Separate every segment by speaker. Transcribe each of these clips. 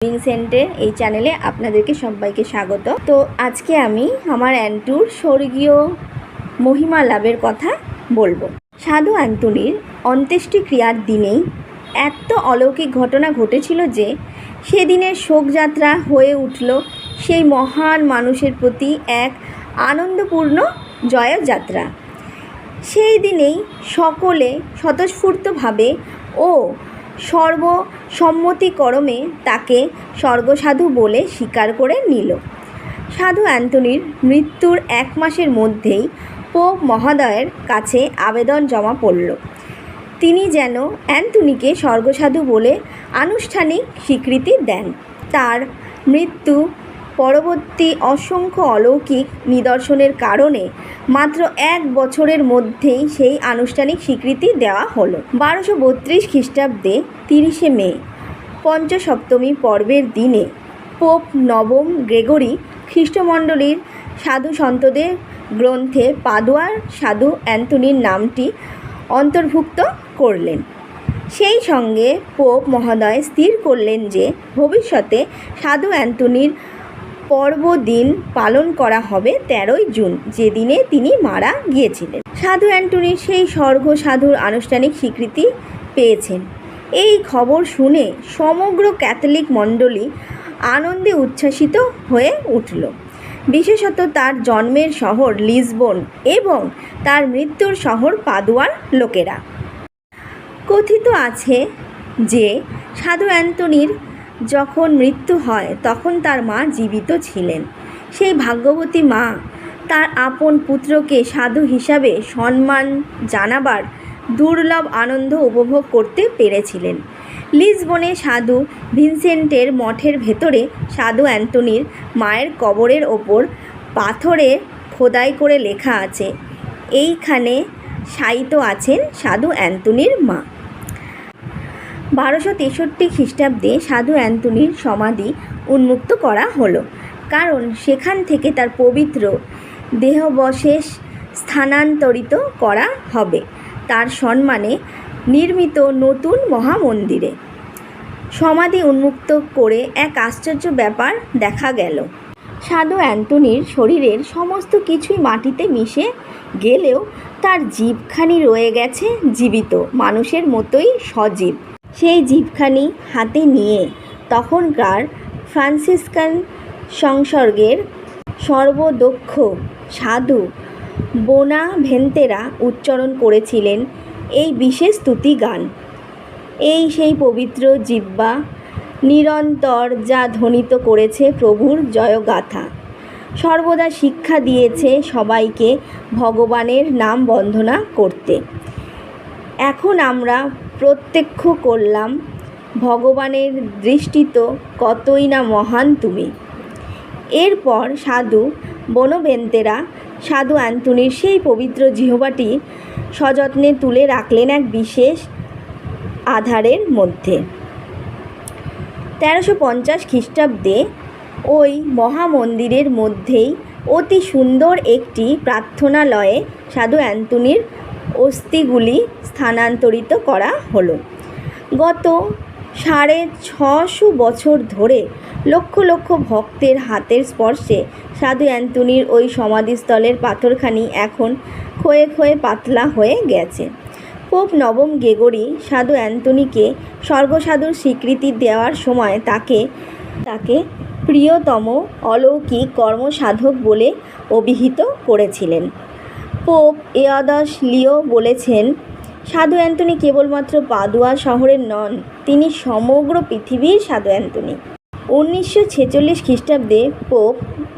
Speaker 1: ভিনসেন্টের এই চ্যানেলে আপনাদেরকে সবাইকে স্বাগত। তো আজকে আমি আমার অ্যান্টুর স্বর্গীয় মহিমা লাভের কথা বলবো। সাধু অ্যান্টনির অন্ত্যেষ্টিক্রিয়ার দিনেই এত অলৌকিক ঘটনা ঘটেছিল যে সেদিনের শোকযাত্রা হয়ে উঠল সেই মহান মানুষের প্রতি এক আনন্দপূর্ণ জয়যাত্রা। সেই দিনেই সকলে স্বতঃস্ফূর্তভাবে ও সর্বসম্মতিক্রমে তাকে স্বর্গসাধু বলে স্বীকার করে নিল। সাধু অ্যান্টনির মৃত্যুর 1 মাসের মধ্যেই পোপ মহোদয়ের কাছে আবেদন জমা পড়ল। তিনি যেন অ্যান্টনিকে স্বর্গসাধু বলে আনুষ্ঠানিক স্বীকৃতি দেন। তার মৃত্যু পরবর্তী অসংখ্য অলৌকিক নিদর্শনের কারণে মাত্র 1 বছরের মধ্যেই সেই আনুষ্ঠানিক স্বীকৃতি দেওয়া হলো। 1232 খ্রিস্টাব্দে 30শে মে পঞ্চসপ্তমী পর্বের দিনে পোপ নবম গ্রেগরি খ্রিস্টমণ্ডলীর সাধু সন্তদের গ্রন্থে পাদুয়ার সাধু অ্যান্টনির নামটি অন্তর্ভুক্ত করলেন। সেই সঙ্গে পোপ মহোদয় স্থির করলেন যে ভবিষ্যতে সাধু অ্যান্টনির পর্বদিন পালন করা হবে 13ই জুন, যেদিনে তিনি মারা গিয়েছিলেন। সাধু অ্যান্টনির সেই স্বর্গসাধুর আনুষ্ঠানিক স্বীকৃতি পেয়েছেন। এই খবর শুনে সমগ্র ক্যাথলিক মণ্ডলী আনন্দে উচ্ছ্বাসিত হয়ে উঠল। বিশেষত তার জন্মের শহর লিসবন এবং তার মৃত্যুর শহর পাদুয়ার লোকেরা। কথিত আছে যে সাধু অ্যান্টনির যখন মৃত্যু হয় তখন তার মা জীবিত ছিলেন। সেই ভাগ্যবতী মা তার আপন পুত্রকে সাধু হিসাবে সম্মান জানাবার দুর্লভ আনন্দ উপভোগ করতে পেরেছিলেন। লিসবনে সাধু ভিনসেন্টের মঠের ভেতরে সাধু অ্যান্টনির মায়ের কবরের ওপর পাথরে খোদাই করে লেখা আছে, এইখানে শায়িত আছেন সাধু অ্যান্টনির মা। 1263 খ্রিস্টাব্দে সাধু অ্যান্টনির সমাধি উন্মুক্ত করা হলো, কারণ সেখান থেকে তার পবিত্র দেহাবশেষ স্থানান্তরিত করা হবে তার সম্মানে নির্মিত নতুন মহামন্দিরে। সমাধি উন্মুক্ত করে এক আশ্চর্য ব্যাপার দেখা গেল। সাধু অ্যান্টনির শরীরের সমস্ত কিছুই মাটিতে মিশে গেলেও তার জিভখানি রয়ে গেছে জীবিত, মানুষের মতোই সজীব। সেই জিভখানি হাতে নিয়ে তখনকার ফ্রান্সিসকান সংসর্গের সর্বদক্ষ সাধু বোনাভেন্তেরা উচ্চারণ করেছিলেন এই বিশেষ স্তুতি গান। এই সেই পবিত্র জিহ্বা নিরন্তর যা ধ্বনিত করেছে প্রভুর জয়গাথা, সর্বদা শিক্ষা দিয়েছে সবাইকে ভগবানের নাম বন্দনা করতে। এখন আমরা প্রত্যক্ষ করলাম ভগবানের দৃষ্টিতে কতই না মহান তুমি। এরপর সাধু বোনাভেন্তেরা সাধু অ্যান্টনির সেই পবিত্র জিহ্বাটি সযত্নে তুলে রাখলেন এক বিশেষ আধারের মধ্যে। 1350 খ্রিস্টাব্দে ওই মহামন্দিরের মধ্যেই অতি সুন্দর একটি প্রার্থনালয়ে সাধু অ্যান্টনির অস্থিগুলি স্থানান্তরিত করা হলো। গত 650 বছর ধরে লক্ষ লক্ষ ভক্তের হাতের স্পর্শে সাধু অ্যান্টনির ওই সমাধিস্থলের পাথরখানি এখন ক্ষয়ে ক্ষয়ে পাতলা হয়ে গেছে। পোপ নবম গ্রেগরি সাধু অ্যান্টনিকে স্বর্গসাধুর স্বীকৃতি দেওয়ার সময় তাকে প্রিয়তম অলৌকিক কর্মসাধক বলে অভিহিত করেছিলেন। পোপ একাদশ লিও বলেছেন, সাধু অ্যান্টনি কেবলমাত্র পাদুয়া শহরের নন, তিনি সমগ্র পৃথিবীর সাধু অ্যান্টনি। 1946 খ্রিস্টাব্দে পোপ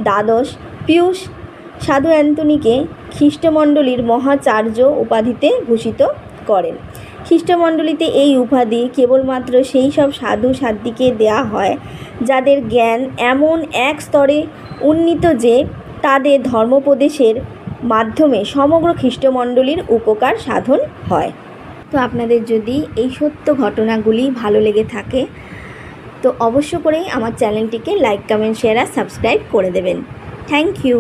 Speaker 1: দ্বাদশ পিউস সাধু অ্যান্টনিকে খ্রিস্টমণ্ডলীর মহাচার্য উপাধিতে ভূষিত করেন। খ্রিস্টমণ্ডলীতে এই উপাধি কেবলমাত্র সেই সব সাধু সাধ্বীকে দেয়া হয় যাদের জ্ঞান এমন এক স্তরে উন্নীত যে তাদের ধর্মোপদেশের মাধ্যমে সমগ্র খ্রিস্টমণ্ডলীর উপকার সাধন হয়। তো আপনাদের যদি এই সত্য ঘটনাগুলি ভালো লেগে থাকে তো অবশ্য করেই আমার চ্যানেলটিকে লাইক, কমেন্ট, শেয়ার আর সাবস্ক্রাইব করে দেবেন। Thank you.